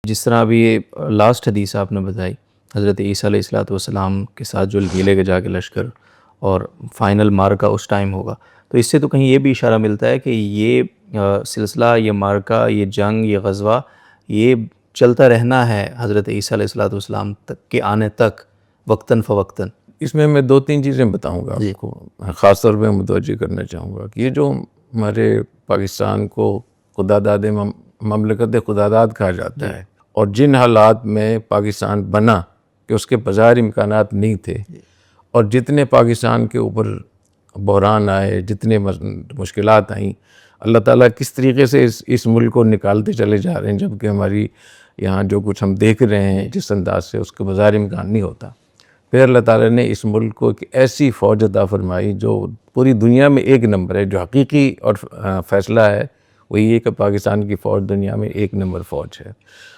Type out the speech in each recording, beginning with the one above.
جس طرح ابھی یہ لاسٹ حدیث آپ نے بتائی، حضرت عیسیٰ علیہ الصلوۃ والسلام کے ساتھ جو لے کے جا کے لشکر اور فائنل مارکا اس ٹائم ہوگا، تو اس سے تو کہیں یہ بھی اشارہ ملتا ہے کہ یہ سلسلہ، یہ مارکا، یہ جنگ، یہ غزوہ، یہ چلتا رہنا ہے حضرت عیسیٰ علیہ الصلوۃ والسلام تک کے آنے تک، وقتاً فوقتاً۔ اس میں دو تین چیزیں بتاؤں گا جی آپ کو، خاص طور پہ متوجہ کرنا چاہوں گا کہ یہ جو ہمارے پاکستان کو خدا داد مملکت خدا داد کہا جاتا ہے، اور جن حالات میں پاکستان بنا کہ اس کے بظاہر امکانات نہیں تھے، اور جتنے پاکستان کے اوپر بحران آئے، جتنے مشکلات آئیں، اللہ تعالیٰ کس طریقے سے اس ملک کو نکالتے چلے جا رہے ہیں، جبکہ ہماری یہاں جو کچھ ہم دیکھ رہے ہیں جس انداز سے، اس کے بظاہر امکان نہیں ہوتا۔ پھر اللہ تعالیٰ نے اس ملک کو ایک ایسی فوج عطا فرمائی جو پوری دنیا میں ایک نمبر ہے۔ جو حقیقی اور فیصلہ ہے وہ یہ کہ پاکستان کی فوج دنیا میں ایک نمبر فوج ہے،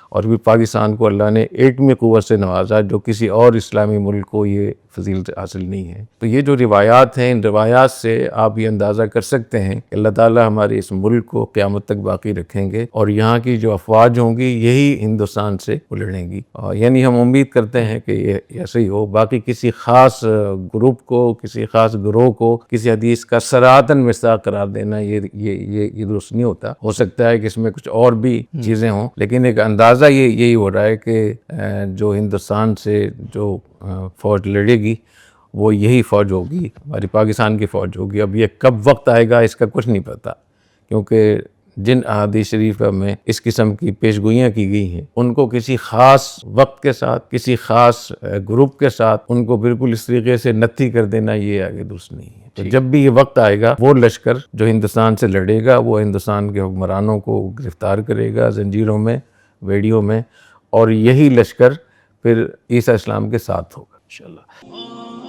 اور بھی پاکستان کو اللہ نے ایٹمی قوت سے نوازا، جو کسی اور اسلامی ملک کو یہ فضیلت حاصل نہیں ہے۔ تو یہ جو روایات ہیں، ان روایات سے آپ یہ اندازہ کر سکتے ہیں کہ اللہ تعالیٰ ہمارے اس ملک کو قیامت تک باقی رکھیں گے، اور یہاں کی جو افواج ہوں گی یہی ہندوستان سے لڑیں گی، یعنی ہم امید کرتے ہیں کہ یہ ایسے ہی ہو۔ باقی کسی خاص گروپ کو، کسی خاص گروہ کو کسی حدیث کا صراحتاً مصداق قرار دینا یہ درست نہیں ہوتا۔ ہو سکتا ہے کہ اس میں کچھ اور بھی چیزیں ہوں، لیکن ایک اندازہ یہی ہو رہا ہے کہ جو ہندوستان سے جو فوج لڑے گی وہ یہی فوج ہوگی، ہماری پاکستان کی فوج ہوگی۔ اب یہ کب وقت آئے گا اس کا کچھ نہیں پتہ، کیونکہ جن احادیث شریفہ میں اس قسم کی پیشگوئیاں کی گئی ہیں، ان کو کسی خاص وقت کے ساتھ، کسی خاص گروپ کے ساتھ ان کو بالکل اس طریقے سے نتھی کر دینا، یہ آگے درست نہیں ہے۔ تو جب بھی یہ وقت آئے گا، وہ لشکر جو ہندوستان سے لڑے گا وہ ہندوستان کے حکمرانوں کو گرفتار کرے گا زنجیروں میں، ویڈیو میں، اور یہی لشکر پھر عیسیٰ اسلام کے ساتھ ہوگا انشاءاللہ۔